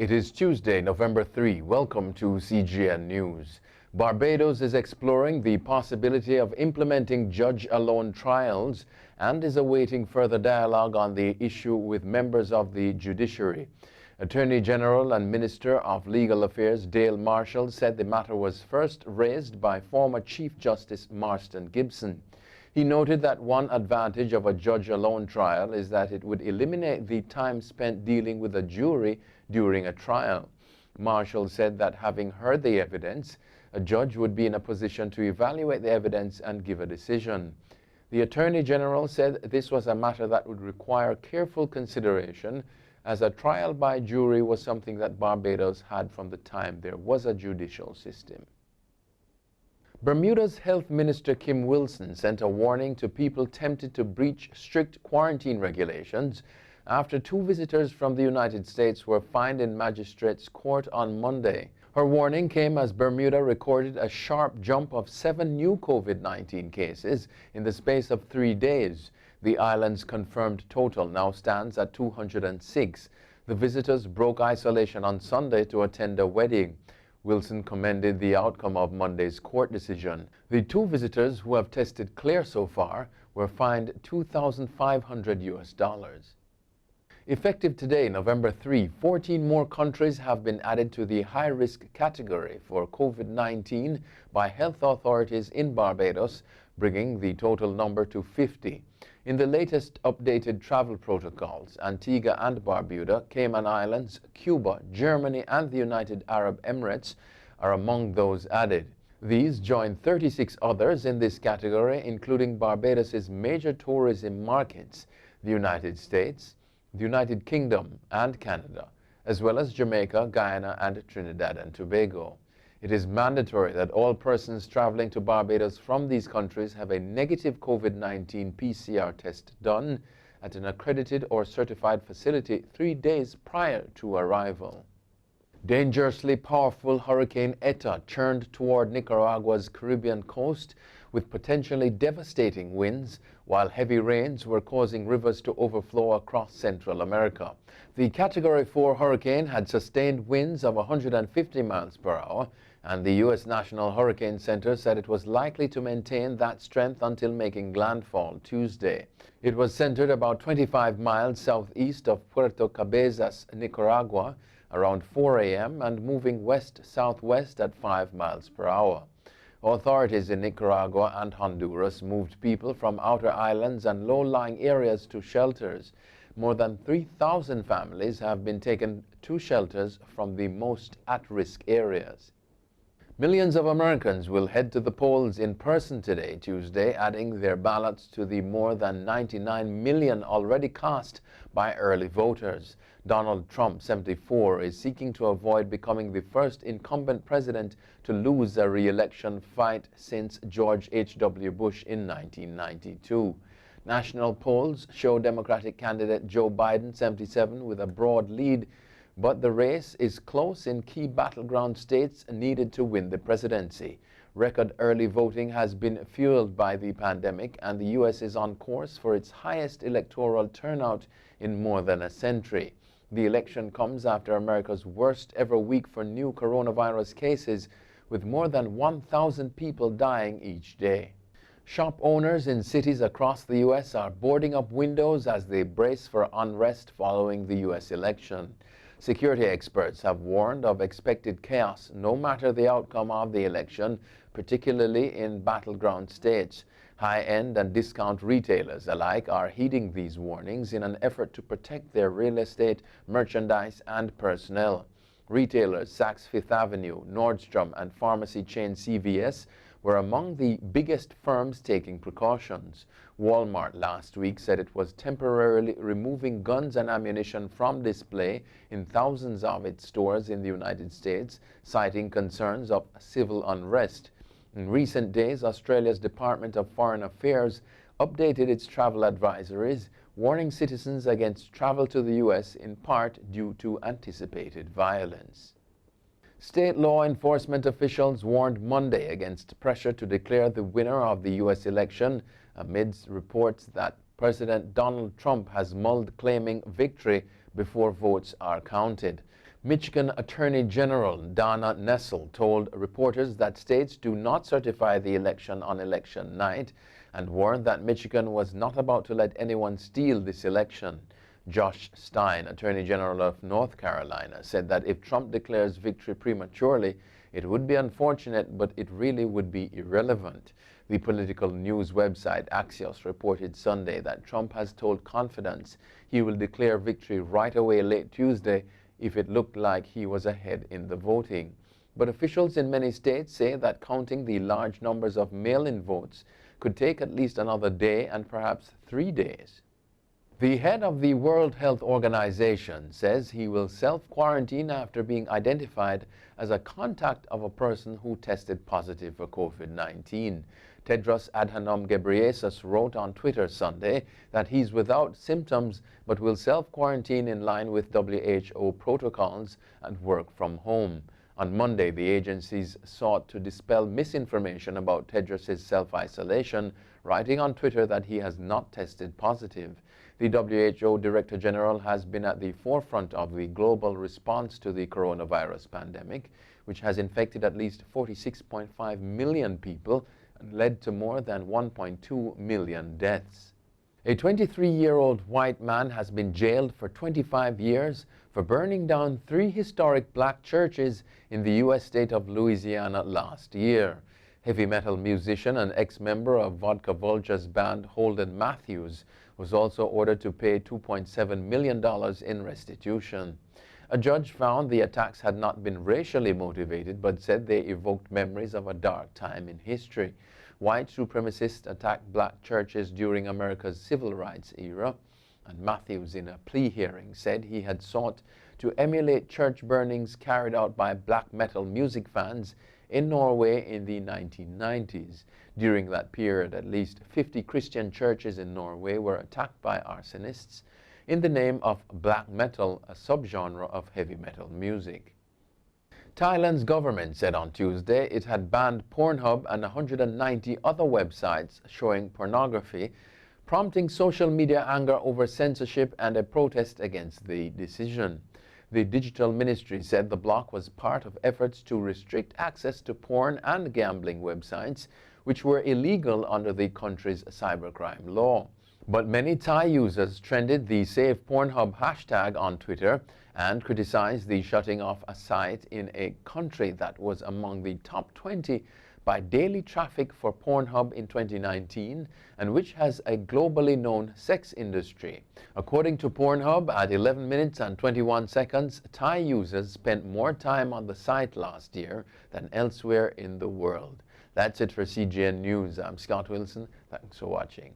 It is Tuesday, November 3. Welcome to CGN News. Barbados is exploring the possibility of implementing judge-alone trials and is awaiting further dialogue on the issue with members of the judiciary. Attorney General and Minister of Legal Affairs Dale Marshall said the matter was first raised by former Chief Justice Marston Gibson. He noted that one advantage of a judge-alone trial is that it would eliminate the time spent dealing with a jury during a trial. Marshall said that having heard the evidence, a judge would be in a position to evaluate the evidence and give a decision. The Attorney General said this was a matter that would require careful consideration, as a trial by jury was something that Barbados had from the time there was a judicial system. Bermuda's Health Minister Kim Wilson sent a warning to people tempted to breach strict quarantine regulations after two visitors from the United States were fined in magistrates' court on Monday. Her warning came as Bermuda recorded a sharp jump of 7 new COVID-19 cases in the space of 3 days. The island's confirmed total now stands at 206. The visitors broke isolation on Sunday to attend a wedding. Wilson commended the outcome of Monday's court decision. The two visitors who have tested clear so far were fined $2,500. Effective today, November 3, 14 more countries have been added to the high-risk category for COVID-19 by health authorities in Barbados, bringing the total number to 50. In the latest updated travel protocols, Antigua and Barbuda, Cayman Islands, Cuba, Germany, and the United Arab Emirates are among those added. These join 36 others in this category, including Barbados's major tourism markets, the United States, the United Kingdom, and Canada, as well as Jamaica, Guyana, and Trinidad and Tobago. It is mandatory that all persons traveling to Barbados from these countries have a negative COVID-19 PCR test done at an accredited or certified facility 3 days prior to arrival. Dangerously powerful Hurricane Eta churned toward Nicaragua's Caribbean coast with potentially devastating winds, while heavy rains were causing rivers to overflow across Central America. The Category 4 hurricane had sustained winds of 150 miles per hour, and the U.S. National Hurricane Center said it was likely to maintain that strength until making landfall Tuesday. It was centered about 25 miles southeast of Puerto Cabezas, Nicaragua, around 4 a.m. and moving west-southwest at 5 miles per hour. Authorities in Nicaragua and Honduras moved people from outer islands and low-lying areas to shelters. More than 3,000 families have been taken to shelters from the most at-risk areas. Millions of Americans will head to the polls in person today, Tuesday, adding their ballots to the more than 99 million already cast by early voters. Donald Trump, 74, is seeking to avoid becoming the first incumbent president to lose a re-election fight since George H.W. Bush in 1992. National polls show Democratic candidate Joe Biden, 77, with a broad lead, but the race is close in key battleground states needed to win the presidency. Record early voting has been fueled by the pandemic, and the U.S. is on course for its highest electoral turnout in more than a century. The election comes after America's worst ever week for new coronavirus cases, with more than 1,000 people dying each day. Shop owners in cities across the U.S. are boarding up windows as they brace for unrest following the U.S. election. Security experts have warned of expected chaos no matter the outcome of the election, particularly in battleground states. High-end and discount retailers alike are heeding these warnings in an effort to protect their real estate, merchandise, and personnel. Retailers Saks Fifth Avenue, Nordstrom, and pharmacy chain CVS were among the biggest firms taking precautions. Walmart last week said it was temporarily removing guns and ammunition from display in thousands of its stores in the United States, citing concerns of civil unrest. In recent days, Australia's Department of Foreign Affairs updated its travel advisories, warning citizens against travel to the U.S. in part due to anticipated violence. State law enforcement officials warned Monday against pressure to declare the winner of the U.S. election amidst reports that President Donald Trump has mulled claiming victory before votes are counted. Michigan Attorney General Donna Nessel told reporters that states do not certify the election on election night and warned that Michigan was not about to let anyone steal this election. Josh Stein, Attorney General of North Carolina, said that if Trump declares victory prematurely, it would be unfortunate, but it really would be irrelevant. The political news website Axios reported Sunday that Trump has told confidants he will declare victory right away late Tuesday if it looked like he was ahead in the voting. But officials in many states say that counting the large numbers of mail-in votes could take at least another day and perhaps 3 days. The head of the World Health Organization says he will self-quarantine after being identified as a contact of a person who tested positive for COVID-19. Tedros Adhanom Ghebreyesus wrote on Twitter Sunday that he's without symptoms but will self-quarantine in line with WHO protocols and work from home. On Monday, the agencies sought to dispel misinformation about Tedros' self-isolation, writing on Twitter that he has not tested positive. The WHO Director General has been at the forefront of the global response to the coronavirus pandemic, which has infected at least 46.5 million people and led to more than 1.2 million deaths. A 23-year-old white man has been jailed for 25 years for burning down 3 historic black churches in the U.S. state of Louisiana last year. Heavy metal musician and ex-member of Vodka Vulture's band Holden Matthews was also ordered to pay $2.7 million in restitution. A judge found the attacks had not been racially motivated, but said they evoked memories of a dark time in history. White supremacists attacked black churches during America's civil rights era, and Matthews, in a plea hearing, said he had sought to emulate church burnings carried out by black metal music fans in Norway in the 1990s. During that period, at least 50 Christian churches in Norway were attacked by arsonists in the name of black metal, a subgenre of heavy metal music. Thailand's government said on Tuesday it had banned Pornhub and 190 other websites showing pornography, prompting social media anger over censorship and a protest against the decision. The digital ministry said the block was part of efforts to restrict access to porn and gambling websites, which were illegal under the country's cybercrime law. But many Thai users trended the Save Pornhub hashtag on Twitter and criticized the shutting off a site in a country that was among the top 20 by daily traffic for Pornhub in 2019 and which has a globally known sex industry. According to Pornhub, at 11 minutes and 21 seconds, Thai users spent more time on the site last year than elsewhere in the world. That's it for CGN News. I'm Scott Wilson. Thanks for watching.